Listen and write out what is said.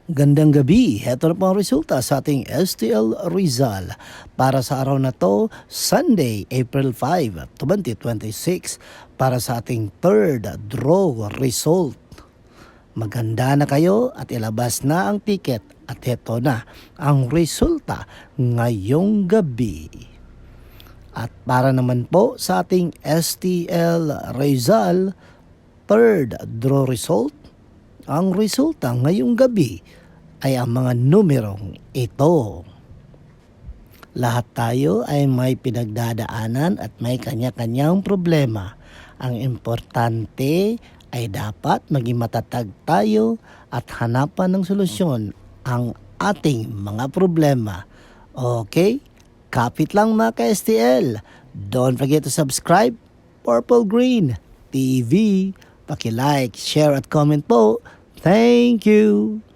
Gandang gabi, heto na po ang resulta sa ating STL Rizal para sa araw na to, Sunday, April 5, 2026, para sa ating third draw result. Maganda na kayo at ilabas na ang ticket at heto na ang resulta ngayong gabi. At para naman po sa ating STL Rizal third draw result, ang resulta ngayong gabi ay ang mga numerong ito. Lahat tayo ay may pinagdadaanan at may kanya-kanyang problema. Ang importante ay dapat maging matatag tayo at hanapan ng solusyon ang ating mga problema. Okay? Kapit lang mga ka-STL. Don't forget to subscribe Purple Green TV. Paki-like, share at comment po. Thank you!